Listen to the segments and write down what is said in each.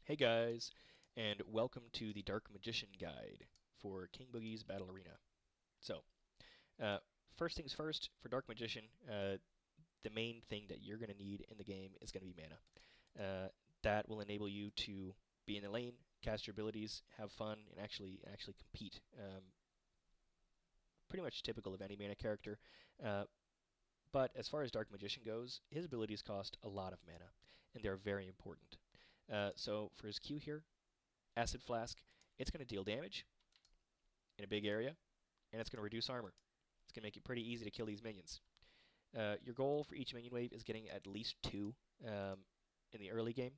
Hey guys, and welcome to the Dark Magician Guide for King Boogie's Battle Arena. So, uh, first things first, for Dark Magician, the main thing that you're going to need in the game is going to be mana. That will enable you to be in the lane, cast your abilities, have fun, and actually compete. Pretty much typical of any mana character. But as far as Dark Magician goes, his abilities cost a lot of mana, and they're very important. So for his Q here, Acid Flask, it's going to deal damage in a big area, and it's going to reduce armor. It's going to make it pretty easy to kill these minions. Your goal for each minion wave is getting at least 2 in the early game.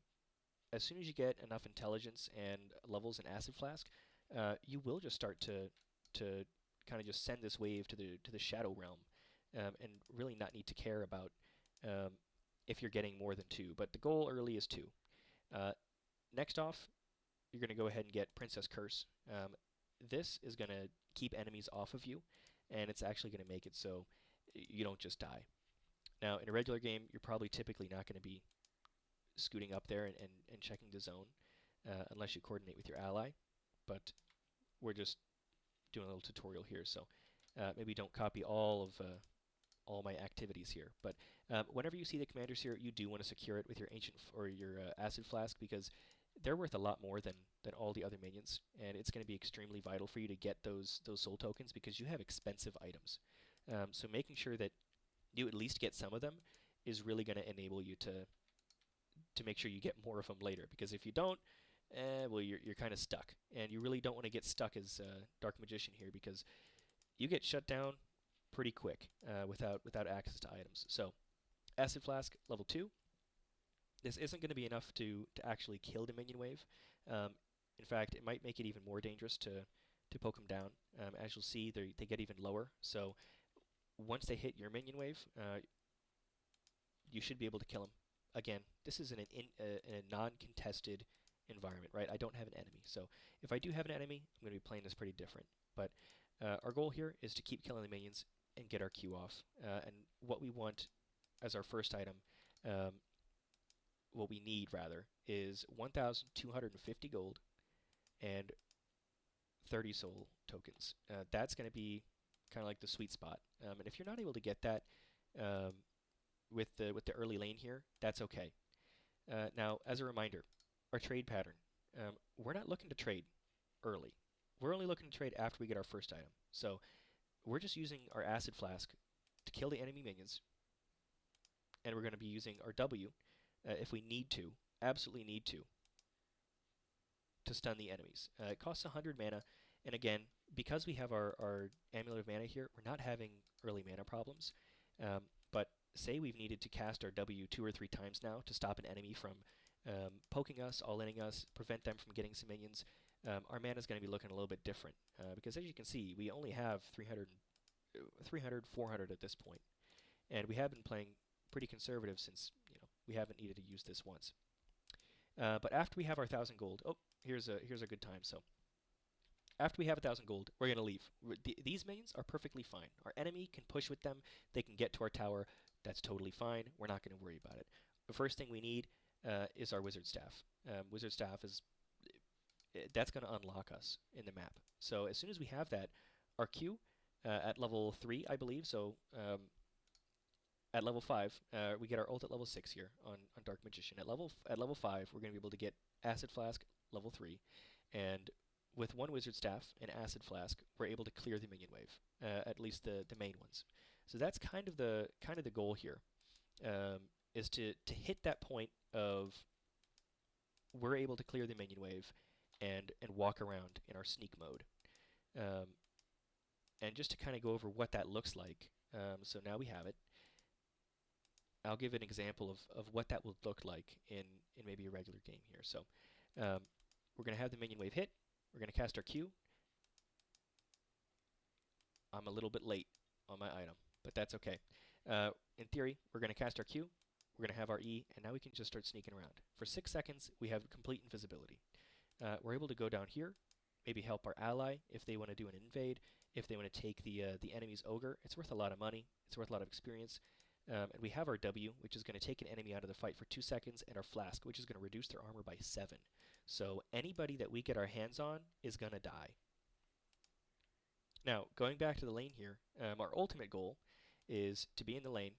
As soon as you get enough intelligence and levels in Acid Flask, you will just start to kind of just send this wave to the Shadow Realm, and really not need to care about if you're getting more than 2. But the goal early is 2. Next off, you're going to go ahead and get Princess Curse. This is going to keep enemies off of you, and it's actually going to make it so you don't just die. Now, in a regular game, you're probably typically not going to be scooting up there and checking the zone unless you coordinate with your ally, but we're just doing a little tutorial here, so maybe don't copy all my activities here. But whenever you see the commanders here, you do want to secure it with your ancient or your acid flask, because they're worth a lot more than all the other minions, and it's going to be extremely vital for you to get those soul tokens because you have expensive items. So making sure that you at least get some of them is really going to enable you to make sure you get more of them later. Because if you don't, well, you're kind of stuck, and you really don't want to get stuck as Dark Magician here, because you get shut down pretty quick without access to items. So, Acid Flask level 2. This isn't going to be enough to actually kill the minion wave. In fact, it might make it even more dangerous to poke them down. As you'll see, they get even lower. So once they hit your minion wave, you should be able to kill them. Again, this is in a non-contested environment, right? I don't have an enemy. So if I do have an enemy, I'm going to be playing this pretty different. But our goal here is to keep killing the minions and get our Q off. And what we want as our first item, what we need rather, is 1,250 gold and 30 soul tokens. That's going to be kind of like the sweet spot. And if you're not able to get that with the early lane here, that's okay. Now, as a reminder, our trade pattern, we're not looking to trade early. We're only looking to trade after we get our first item. So we're just using our acid flask to kill the enemy minions, and we're going to be using our W if we need to, absolutely need to stun the enemies. It costs 100 mana, and again, because we have our Amulet of Mana here, we're not having early mana problems. But say we've needed to cast our W 2 or 3 times now to stop an enemy from poking us, all-inning us, prevent them from getting some minions. Our mana is going to be looking a little bit different, because as you can see, we only have 300, 400 at this point, and we have been playing pretty conservative since we haven't needed to use this once. But after we have our 1,000 gold, here's a good time. So after we have 1,000 gold, we're going to leave. These minions are perfectly fine. Our enemy can push with them. They can get to our tower. That's totally fine. We're not going to worry about it. The first thing we need is our wizard staff. Wizard staff that's going to unlock us in the map. So as soon as we have that, our Q at level 3, I believe. So at level 5, we get our ult at level 6 here on Dark Magician. At level 5, we're going to be able to get Acid Flask level 3, and with one Wizard Staff and Acid Flask, we're able to clear the minion wave, at least the main ones. So that's kind of the goal here, is to hit that point of we're able to clear the minion wave and walk around in our sneak mode. And just to kind of go over what that looks like, so now we have it. I'll give an example of what that would look like in maybe a regular game here. So we're going to have the minion wave hit. We're going to cast our Q. I'm a little bit late on my item, but that's okay. In theory, we're going to cast our Q. We're going to have our E, and now we can just start sneaking around. For 6 seconds, we have complete invisibility. We're able to go down here, maybe help our ally if they want to do an invade, if they want to take the enemy's ogre. It's worth a lot of money. It's worth a lot of experience. And we have our W, which is going to take an enemy out of the fight for 2 seconds, and our Flask, which is going to reduce their armor by 7. So anybody that we get our hands on is going to die. Now, going back to the lane here, our ultimate goal is to be in the lane,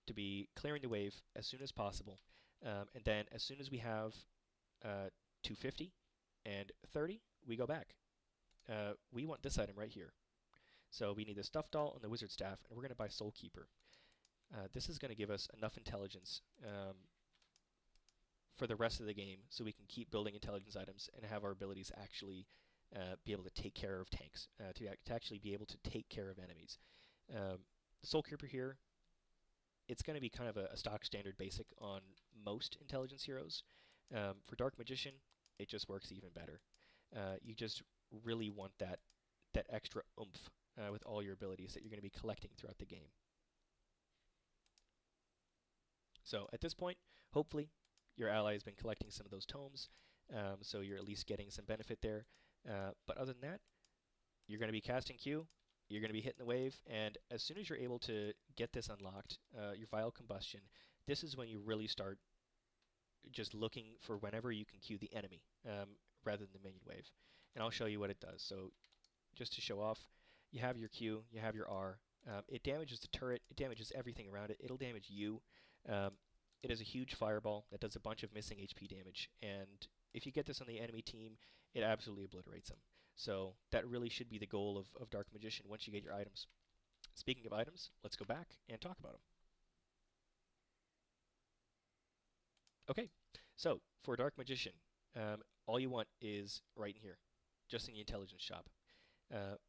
to be clearing the wave as soon as possible, and then as soon as we have 250 and 30, we go back. We want this item right here. So we need the Stuffed Doll and the Wizard Staff, and we're going to buy Soul Keeper. This is going to give us enough intelligence for the rest of the game so we can keep building intelligence items and have our abilities actually be able to take care of tanks, to actually be able to take care of enemies. The Soul Keeper here, it's going to be kind of a stock standard basic on most intelligence heroes. For Dark Magician, it just works even better. You just really want that extra oomph with all your abilities that you're going to be collecting throughout the game. So at this point, hopefully, your ally has been collecting some of those tomes, so you're at least getting some benefit there. But other than that, you're going to be casting Q, you're going to be hitting the wave, and as soon as you're able to get this unlocked, your Vile Combustion, this is when you really start just looking for whenever you can Q the enemy rather than the minion wave. And I'll show you what it does. So just to show off, you have your Q, you have your R. It damages the turret, it damages everything around it, it'll damage you. It is a huge fireball that does a bunch of missing HP damage, and if you get this on the enemy team, it absolutely obliterates them. So that really should be the goal of Dark Magician once you get your items. Speaking of items, let's go back and talk about them. Okay, so for Dark Magician, all you want is right in here, just in the intelligence shop.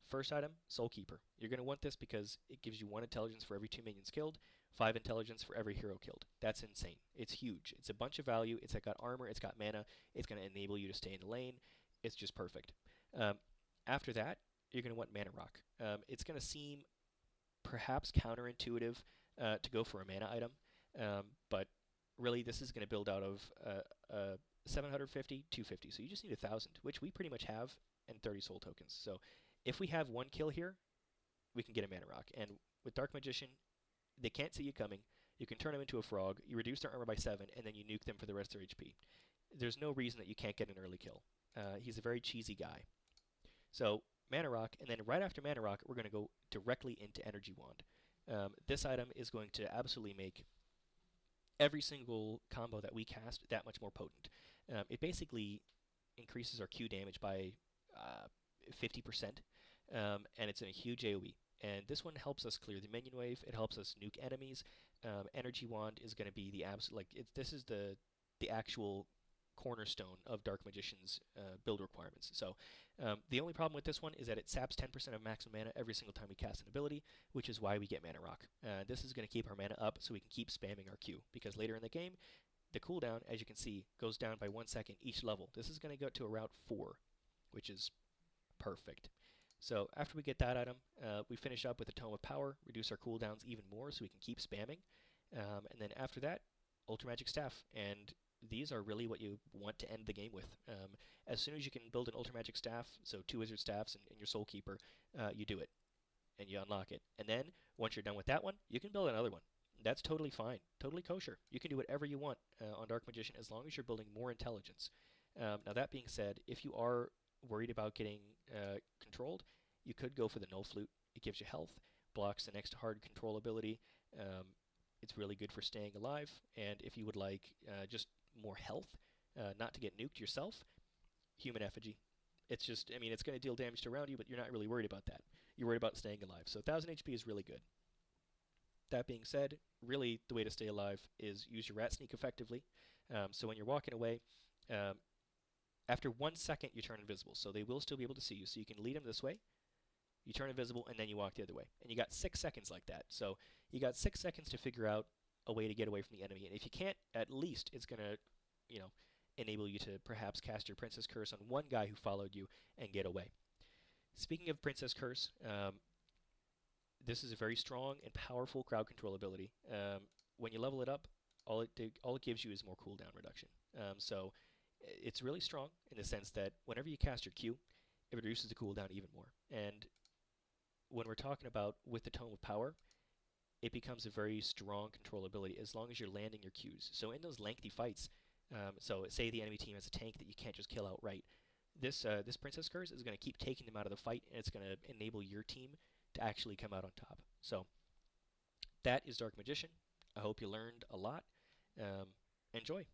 First item, Soul Keeper. You're going to want this because it gives you 1 intelligence for every 2 minions killed, 5 intelligence for every hero killed. That's insane. It's huge. It's a bunch of value. It's got armor. It's got mana. It's going to enable you to stay in the lane. It's just perfect. After that, you're going to want Mana Rock. It's going to seem perhaps counterintuitive to go for a mana item, but really this is going to build out of 750, 250. So you just need 1,000, which we pretty much have, and 30 soul tokens. So if we have 1 kill here, we can get a Mana Rock. And with Dark Magician, they can't see you coming. You can turn them into a frog, you reduce their armor by 7, and then you nuke them for the rest of their HP. There's no reason that you can't get an early kill. He's a very cheesy guy. So Mana Rock, and then right after Mana Rock, we're going to go directly into Energy Wand. This item is going to absolutely make every single combo that we cast that much more potent. It basically increases our Q damage by 50%, and it's in a huge AoE. And this one helps us clear the minion wave. It helps us nuke enemies. Energy Wand is going to be the absolute, this is the actual cornerstone of Dark Magician's build requirements. So the only problem with this one is that it saps 10% of maximum mana every single time we cast an ability, which is why we get Mana Rock. This is going to keep our mana up so we can keep spamming our Q, because later in the game, the cooldown, as you can see, goes down by 1 second each level. This is going to go to around 4, which is perfect. So after we get that item, we finish up with a Tome of Power, reduce our cooldowns even more so we can keep spamming. And then after that, Ultra Magic Staff. And these are really what you want to end the game with. As soon as you can build an Ultra Magic Staff, so 2 Wizard Staffs and your Soul Keeper, you do it. And you unlock it. And then, once you're done with that one, you can build another one. That's totally fine. Totally kosher. You can do whatever you want on Dark Magician as long as you're building more intelligence. Now that being said, if you are worried about getting controlled, you could go for the Null Flute. It gives you health, blocks the next hard control ability. It's really good for staying alive. And if you would like just more health, not to get nuked yourself, Human Effigy. It's just, I mean, it's going to deal damage to around you, but you're not really worried about that. You're worried about staying alive. So 1,000 HP is really good. That being said, really the way to stay alive is use your Rat Sneak effectively. So when you're walking away, after 1 second you turn invisible. So they will still be able to see you. So you can lead them this way, you turn invisible, and then you walk the other way. And you got 6 seconds like that. So you got 6 seconds to figure out a way to get away from the enemy. And if you can't, at least it's going to, you know, enable you to perhaps cast your Princess Curse on one guy who followed you and get away. Speaking of Princess Curse, this is a very strong and powerful crowd control ability. When you level it up, all it gives you is more cooldown reduction. So it's really strong in the sense that whenever you cast your Q, it reduces the cooldown even more. And when we're talking about with the Tome of Power, it becomes a very strong control ability as long as you're landing your Qs. So in those lengthy fights, So say the enemy team has a tank that you can't just kill outright. This Princess Curse is going to keep taking them out of the fight, and it's going to enable your team to actually come out on top. So that is Dark Magician. I hope you learned a lot. Enjoy.